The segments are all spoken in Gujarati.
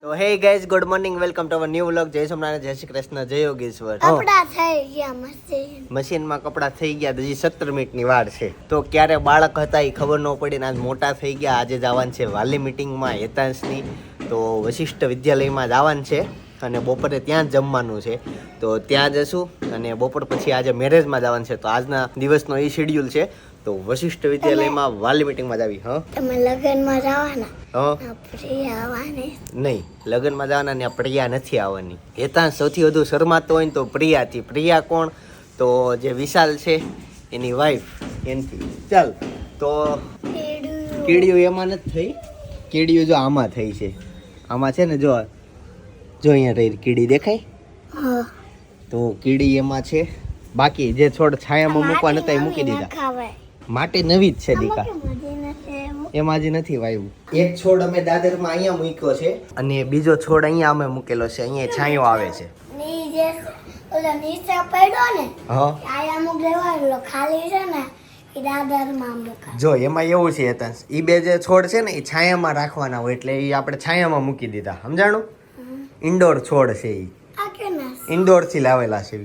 તો hey guys, good morning, welcome to our new vlog. જય સોમનાથ, જય શ્રી કૃષ્ણ, જય યોગેશ્વર. કપડા થઈ ગયા મશીનમાં કપડા થઈ ગયા, હજી 17 મિનિટની વાર છે. તો ક્યારે બાળક હતા એ ખબર ન પડી ને આજ મોટા થઈ ગયા. આજે જવાનું છે વાલી મિટિંગમાં હેતાંશની. તો વશિષ્ઠ વિદ્યાલયમાં જવાનું છે અને બપોરે ત્યાં જ જમવાનું છે. તો ત્યાં જશું અને બપોર પછી આજે મેરેજમાં જવાનું છે. તો આજના દિવસનો એ શેડ્યુલ છે. તો વશિષ્ઠ વિદ્યાલયમાં વાલી મિટિંગમાં જ આવી. તમે લગ્નમાં જવાના? હા, પ્રિયા આવવાની નહીં, લગ્નમાં જવાના ને પ્રિયા નથી આવવાની. હેતાંશ સૌથી વધુ શરમાતો હોય ને તો પ્રિયાથી. પ્રિયા કોણ? તો જે વિશાલ છે એની વાઈફ, એનથી. ચાલ, તો કીડીયું એમાં નથી થઈ. કીડીયું જો આમાં થઈ છે. આમાં છે ને, જો અહીંયા રહી કીડી દેખાય. તો કીડી એમાં છે. બાકી જે છોડ છાયામાં મૂકવા નતા એ મૂકી દીધા. માટી નવી જ છે દીકા, એમાં જ નથી વાવ્યું. એક છોડ અમે દાદરમાં અહીંયા મૂક્યો છે અને બીજો છોડ અહીંયા અમે મૂકેલો છે. અહીંયા છાંયો આવે છે. જો એમાં એવું છે હેતાંશ, ઈ બે જે છોડ છે ને એ છાયામાં રાખવાના હોય એટલે એ આપણે છાયામાં મૂકી દીધા. સમજાણું? ઇન્ડોર છોડ છે. એ ઇન્ડોર થી લાવેલા છે.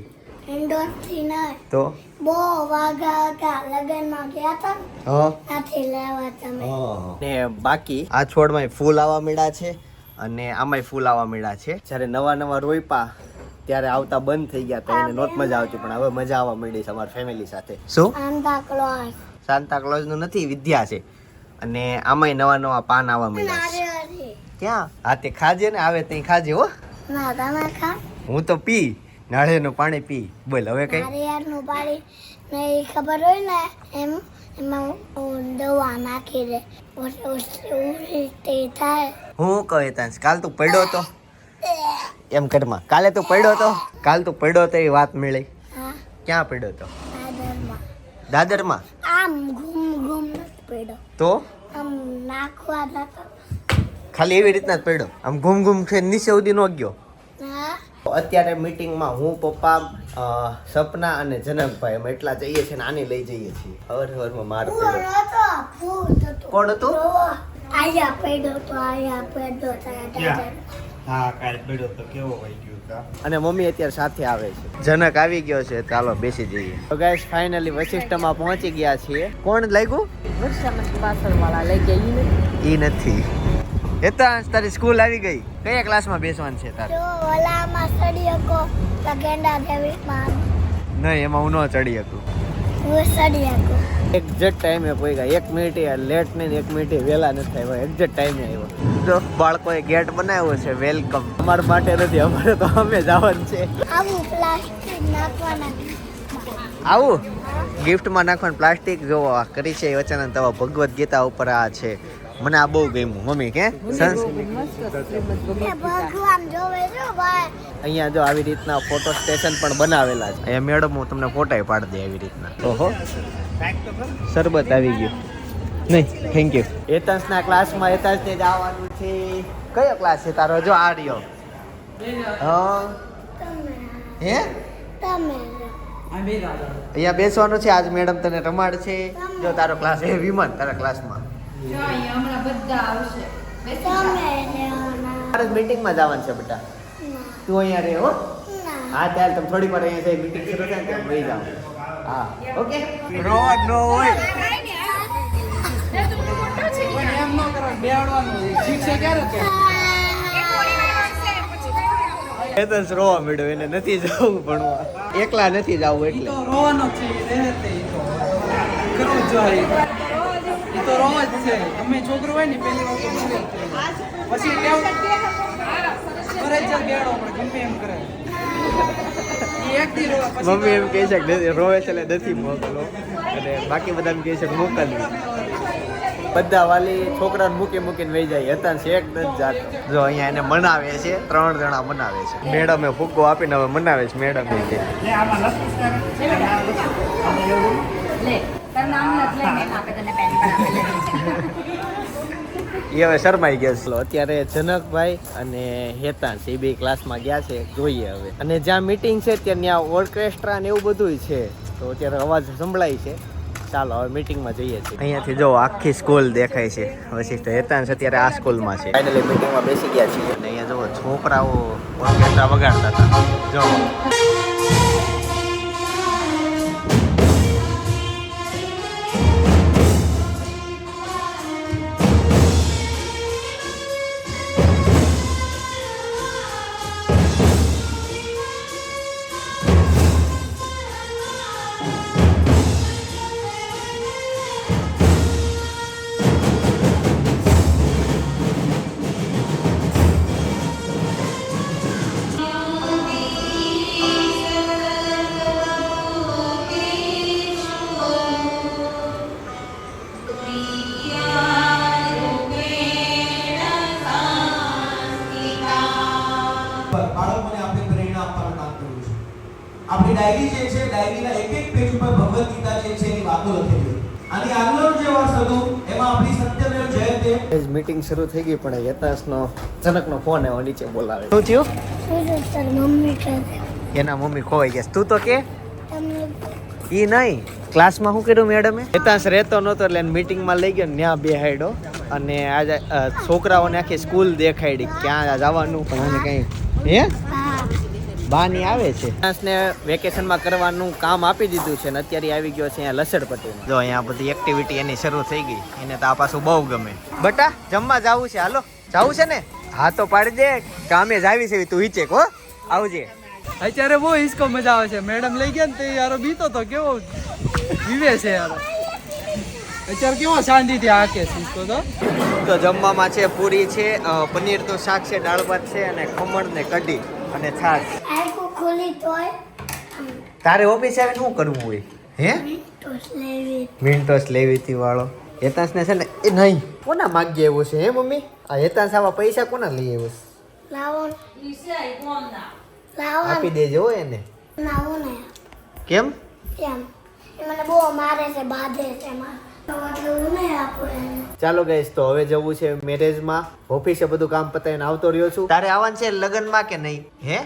ઇન્ડોર થી ના તો બહુ વાગા હતા લગનમાં ગયા હતા ત્યાંથી લેવા તમે. ને બાકી આ છોડમાં ફૂલ આવવા મળ્યા છે અને આમાંય ફૂલ આવવા મળ્યા છે. જ્યારે નવા નવા રોયપા ત્યારે આવતા બંધ થઈ ગયા તો એને નોટ મજા આવતી, પણ હવે મજા આવવા માંડી છે અમારી ફેમિલી સાથે. શું? સાન્તા ક્લોઝ નું નથી, વિદ્યા છે. અને આમાંય નવા નવા પાન આવવા મળ્યા છે. ક્યાં? હા, તે ખાજે ને, આવે ત્યાં ખાજે. હો ના, તમે ખા. હું તો પી, નાળિયેરનું પાણી પી. બોલ હવે કઈ. નાળિયેરનું પાણી નહીં ખબર હોય ને એમાં દવા નાખી દે ઉલટી થાય. હું કહે તાંસ, કાલ તું પડ્યો તો એમ કરમાં. કાલે તું પડ્યો તો, કાલ તું પડ્યો તો એ વાત મળી. ક્યાં પડ્યો તો? દાદરમાં. આમ ઘૂમ ઘૂમ નથી પડ્યો તો આમ નાખવા જતો. ખાલી એવી રીતના જ પડ્યો, આમ ઘૂમ ઘૂમ છે, નીચે સુધી નો ગયો. અત્યારે મીટિંગમાં હું, પપ્પા, સપના અને જનકભાઈ અમે એટલા જઈએ છીએ ને આને લઈ જઈએ છીએ. હવારમાં માર પડ્યો. કોણ હતું? આયા પડ્યો તો આયા પડ્યો તો. હા, કાલ પડ્યો તો કેવો વહી ગયો કા. અને મમ્મી અત્યારે સાથે આવે છે. જનક આવી ગયો છે, ચાલો બેસી જઈએ. તો ગાઈસ, ફાઇનલી વશિષ્ઠમાં પહોંચી ગયા છીએ. કોણ લાગ્યું? પાછળ વાળા લઈ ગયા. ઈ નથી. હેતાંશ, તારી સ્કૂલ આવી ગઈ. કયા ક્લાસમાં બેસવાનું છે તારે? જો ઓલામાં ચડી શકો તો ગેંડા દેવીમાં. નહીં, એમાં હું ન ચડી શકું. હું ચડી શકું. એક્ઝેક્ટ ટાઈમે પહોંચ્યા. 1 મિનિટ લેટ નહીં, 1 મિનિટ વહેલા નથી આવ્યા. એક્ઝેક્ટ ટાઈમે આવ્યો. જો બાળકોએ ગેટ બનાવ્યો છે, વેલકમ. અમારા માટે નથી, અમારે તો અમે જવાનું છે. આવું પ્લાસ્ટિક નાખવાના. આવું ગિફ્ટમાં નાખવાનું પ્લાસ્ટિક. જોવો આ કરી છે વચન તવા ભગવદ્ ગીતા ઉપર આ છે. મને આ બહુ ગમ્યું. મમ્મી કે ભગવાન જોવે છો ભાઈ. અહીંયા જો આવી રીતના ફોટો સ્ટેશન પણ બનાવેલા છે. અહીંયા મેડમ હું તમને ફોટા પાડી દે આવી રીતના. ઓહો, શરબત આવી ગયું. નહીં, થેન્ક યુ. હેતાંશના ક્લાસમાં હેતાંશને જ આવવાનું છે. કયો ક્લાસ છે તારો? જો આ રહ્યો. હા, હે તમે અહીંયા બેસવાનું છે. આજ મેડમ તને રમાડ છે. જો તારો ક્લાસ એ વિમાન તારા ક્લાસમાં. મારે મીટિંગમાં જવાનું છે બેટા. તું અહીંયા રહે. હો, હા, ત્યારે તમે થોડી વાર અહીંયા જઈ મીટિંગ શરૂ થાય ને વહી જાઓ. હા, ઓકે. રોડ નો હોય. હેતાંશ રોવા મળ્યો, એને નથી જવું ભણવા. એકલા નથી જવું એટલે રોવાનો છે. કરવું જોઈએ. એ તો રોજ છે. અમે છોકરો હોય ને પહેલી વાર તો પછી ટેવ કરે છે. ગેડો આપણે ગમે એમ કરે. એક દી રોવા પછી મમ્મી એમ કહે છે કે રોવે છે એટલે નથી મોકલો, અને બાકી બધા એમ કહે છે કે મોકલવી. બધા વાલી છોકરાને મૂકીને વહી જાય. હેતાંશ એક નથી જાતો. જો અહીંયા એને મનાવે છે, 3 જણા મનાવે છે. મેડમે ફૂગો આપીને હવે મનાવે છે. મેડમ કે એ હવે શરમાઈ ગયા છે. અત્યારે જનકભાઈ અને હેતાંશ એ બે ક્લાસમાં ગયા છે. જોઈએ હવે. અને જ્યાં મીટિંગ છે ત્યાં ઓર્કેસ્ટ્રા ને એવું બધું છે. તો અત્યારે અવાજ સંભળાય છે. ચાલો હવે મીટિંગમાં જઈએ છીએ. અહીંયાથી જો આખી સ્કૂલ દેખાય છે. વશિષ્ઠ હેતાંશ અત્યારે આ સ્કૂલમાં છે. ફાઇનલી મીટિંગમાં બેસી ગયા છીએ અને અહીંયા જો છોકરાઓ ઓર્કેસ્ટ્રા વગાડતા હતા. જો બાળકોને આપણે પ્રેરણા આપવાનું કામ કર્યું છે. આપણી ડાયરી જે છે, ડાયરીના એક એક પેજ ઉપર ભગવદ ગીતા જે છે એની વાતો લખેલી છે. અને આગળનું જે વર્ષ હતું એમાં આપણી સત્યમેવ જયતે મીટિંગ શરૂ થઈ ગઈ પણ યતાશનો જનકનો ફોન આવ્યો, નીચે બોલાવે. શું થયું? તાર મમ્મી કહે એના મમ્મી ખોવાઈ ગયા. તું તો કે તમને ઈ નહીં ક્લાસમાં શું કર્યું મેડમે? યતાશ રહેતો નહોતો એટલે મીટિંગમાં લઈ ગયો, ત્યાં બેહાડ્યો અને આજે છોકરાઓને આખી સ્કૂલ દેખાડી ક્યાં જવાનું પણ આને કઈ હે બાની આવે છે. યતાશને વેકેશનમાં કરવાનું કામ આપી દીધું છે અને અત્યારે આવી ગયો છે અહીંયા લસડપટ્ટીમાં. જો અહીંયા બધી એક્ટિવિટી એની શરૂ થઈ ગઈ. એને તો આ પાછું બહુ ગમે. બટા જમવા જાવું છે, હાલો જાવું છે ને? હા તો પાડી દે, કામે જ આવી છે તું હિચેક હો, આવજે. અત્યારે બહુ હિસકો મજા આવે છે. મેડમ લઈ ગયા ને તે યારો બીતો તો કેવો વિવે છે યાર. અત્યારે કેવો શાંતિથી હાકે હિસકો તો જમવામાં છે પૂરી છે, પનીર તો શાક છે, દાળ ભાત છે અને ખમણ ને કઢી અને છાશ. આખું ખોલી તોય તારે ઓફિસ આવીને શું કરવું હોય હે? ટોસ લેવી મિન્ટોસ લેવી હતી વાળો. હેતાંશને છે ને એ નહીં કોના માગ્યા આવ્યો છે હે મમ્મી? આ હેતાંશ આવા પૈસા કોના લઈ આવ્યો છે? લાવો લાવો આપી દેજો હો એને. લાવો ને કેમ? કેમ એ મને બહુ મારે છે, બાંધે છે મારે તો એટલે હું નહીં આપું એને. ચાલો ગાઈસ તો હવે જવું છે મેરેજમાં. ઓફિસે બધું કામ પતાવીને આવતો રહ્યો છું. તારે આવવાનું છે લગ્નમાં કે નહીં હે?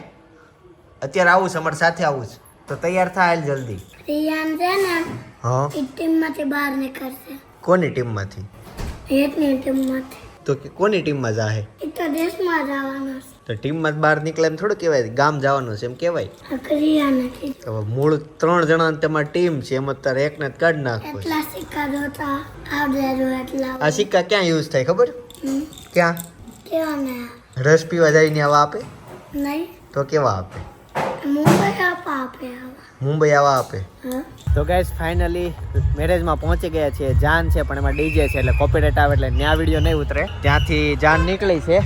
અત્યારે આવું છે, અમારી સાથે આવું છે તો તૈયાર થા હાલ જલ્દી. રિયાન છે ને હા એ ટીમમાંથી બહાર નીકળશે. કોની ટીમમાંથી? હેતની ટીમમાંથી. તો કોની ટીમમાં જાહે? એ તો દેશમાં જવાનો છે. તો ટીમમાં જ બહાર નીકળે એમ થોડું કહેવાય, ગામ જવાનું છે એમ કહેવાય. રિયા નથી તો મૂળ 3 જણાની તમારી ટીમ છે, એમાં તારે એકને જ કાઢી નાખવો છે. એટલા સિક્કા જોતા આવડે એટલા આ સિક્કા ક્યાં યુઝ થાય ખબર? ક્યાં? કેવા ને રસ પીવા જઈને આવા આપે નહીં તો કેવા આપે? મુંબઈ આપે આવા મુંબઈ આવા આપે. હા તો ગાઈસ ફાઇનલી મેરેજમાં પહોંચી ગયા છે. જાન છે પણ એમાં ડીજે છે એટલે કોપીરાઇટ આવે એટલે ત્યાં વિડીયો નહીં ઉતરે. ત્યાંથી જાન નીકળી છે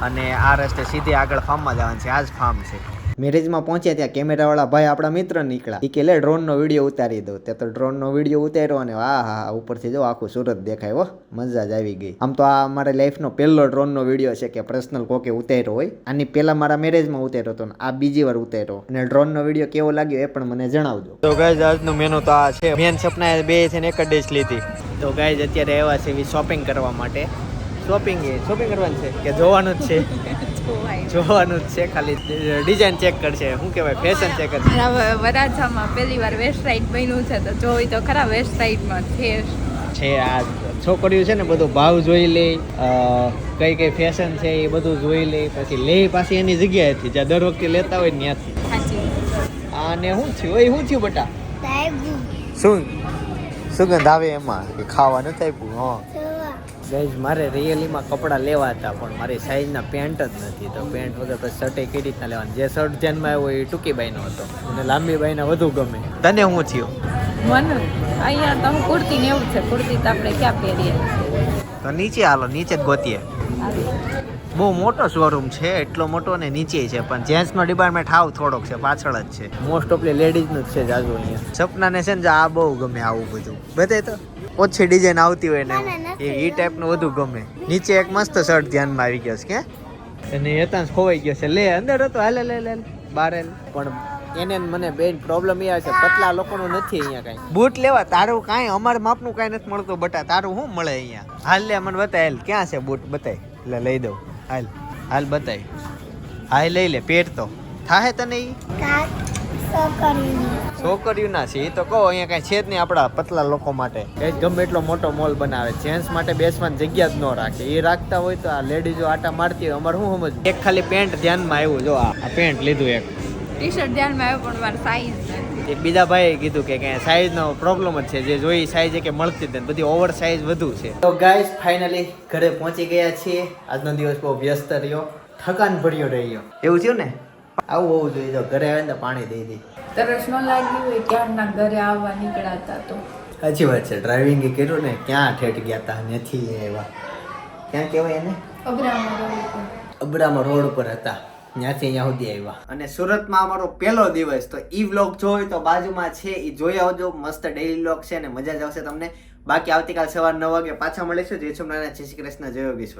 અને આ રસ્તે સીધી આગળ ફાર્મમાં જવાનું છે. આ જ ફાર્મ છે. મેરેજમાં પહોંચ્યા ત્યાં કેમેરાવાળા ભાઈ આપણા મિત્ર નીકળ્યા. એ કે લે ડ્રોનનો વિડીયો ઉતારી દો. ત્યાં તો ડ્રોનનો વિડીયો ઉતાર્યો અને હા ઉપરથી જો આખું સુરત દેખાય હો, મજા જ આવી ગઈ. આમ તો આ મારા લાઈફનો પહેલો ડ્રોનનો વિડીયો છે કે પર્સનલ કોકે ઉતાર્યો હોય. આની પહેલા મારા મેરેજમાં ઉતાર્યો હતો ને આ બીજી વાર ઉતાર્યો. અને ડ્રોનનો વિડીયો કેવો લાગ્યો એ પણ મને જણાવજો. તો ગાઈઝ આજનું મેનુ તો આ છે. મેન સપના બે છે ને એક જ ડિશ લીધી. તો ગાઈઝ અત્યારે આવ્યા છે એવી શોપિંગ કરવા માટે. શોપિંગ કરવાનું છે કે જોવાનું જ છે? જોવાનું જ છે, ખાલી ડિઝાઇન ચેક કરશે, શું કહેવાય ફેશન ચેક કરશે. વરાછામાં પહેલી વાર વેસ્ટ સાઈડ બન્યું છે તો જોઈ તો ખરા વેસ્ટ સાઈડમાં છે આ છોકરીઓ છે ને બધું ભાવ જોઈ લે, કઈ ફેશન છે એ બધું જોઈ લે, પછી લે પાછી એની જગ્યાએથી જ્યાં દર વખતે લેતા હોય ત્યાંથી. સાચી. આને શું થયું? શું થયું બટા? સાહેબ શું સુગંધ આવે એમાં કે ખાવા નથી આપ્યું? હા ગાઈઝ મારે રિયલીમાં કપડાં લેવા હતા પણ મારી સાઈઝના પેન્ટ જ નથી. તો પેન્ટ વગર પછી શર્ટ કઈ રીતના લેવાનું? જે શર્ટ ધ્યાનમાં આવ્યો એ ટૂંકી બાઈનો હતો અને લાંબી બાઈના વધુ ગમે. તને શું થયું? મને અહીંયા તો કુર્તી ને એવું છે. કુર્તી તો આપણે ક્યાં પહેરીએ? તો નીચે હાલો, નીચે જ ગોતીએ. બહુ મોટો શોરૂમ છે, એટલો મોટો ને નીચે છે પણ જેન્ટ્સનો ડિપાર્ટમેન્ટ હાવ થોડોક છે, પાછળ જ છે. મોસ્ટ ઓફલી લેડીઝનું જ છે જાજુ અહીંયા. સપનાને છે ને આ બહુ ગમે આવું બધું. બતાય તો ઓછી ડિઝાઇન આવતી હોય ને એ ટાઈપનું વધુ ગમે. નીચે એક મસ્ત શર્ટ ધ્યાનમાં આવી ગયો છે કે અને હેતાંશ ખોવાઈ ગયો છે. લે અંદર હતો, હાલે લે બાર પણ એને મને બેન પ્રોબ્લેમ એ આવે છે પતલા લોકોનું નથી અહીંયા કાંઈ. બૂટ લેવા તારું કાંઈ અમારા માપનું કાંઈ નથી મળતું બટા. તારું શું મળે અહીંયા? હાલ લે મને બતાય. હાલ ક્યાં છે બૂટ? બતાય એટલે લઈ દઉં. હાલ બતાય. હાલ લઈ લે. પેટ તો થાહે તને ઈ? છોકરીઓના છે એ તો કહો, અહીંયા કાંઈ છે જ નહીં આપણા પતલા લોકો માટે. એ ગમે એટલો મોટો મોલ બનાવે, જેન્ટ્સ માટે બેસવાની જગ્યા જ ન રાખે. એ રાખતા હોય તો આ લેડીઝો આટા મારતી હોય, અમારે શું સમજ. એક ખાલી પેન્ટ ધ્યાનમાં આવ્યું, જો આ પેન્ટ લીધું એક. ટી શર્ટ ધ્યાનમાં આવ્યો પણ મારી સાઈઝ નથી. એક બીજા ભાઈએ કીધું કે સાઈઝનો પ્રોબ્લેમ જ છે, જે જોઈ સાઈઝ કે મળતી જ નથી, બધી ઓવર સાઈઝ વધુ છે. તો ગાઈસ ફાઇનલી ઘરે પહોંચી ગયા છીએ. આજનો દિવસ બહુ વ્યસ્ત રહ્યો, થકાન ભર્યો રહ્યો. એવું થયું ને, આવું હોવું જોઈએ. જો ઘરે આવે ને પાણી દઈ દઈ. તરસ ન લાગી હોય ક્યારના ઘરે આવવા નીકળાતા તો. સાચી વાત છે, ડ્રાઇવિંગ કર્યું ને, ક્યાં ઠેઠ ગયા હતા, નથી એવા. ક્યાં કહેવાય એને, અબરામા રોડ ઉપર હતા, ત્યાંથી અહીંયા સુધી આવ્યા. અને સુરતમાં અમારો પહેલો દિવસ, તો ઈ વ્લોગ જોઈ તો બાજુમાં છે, એ જોઈ આવજો. મસ્ત ડેઈલી વ્લોગ છે અને મજા જ આવશે તમને. બાકી આવતીકાલ સવાર 9 વાગે પાછા મળીશું. જય શ્રી કૃષ્ણ, જય યોગેશ્વર.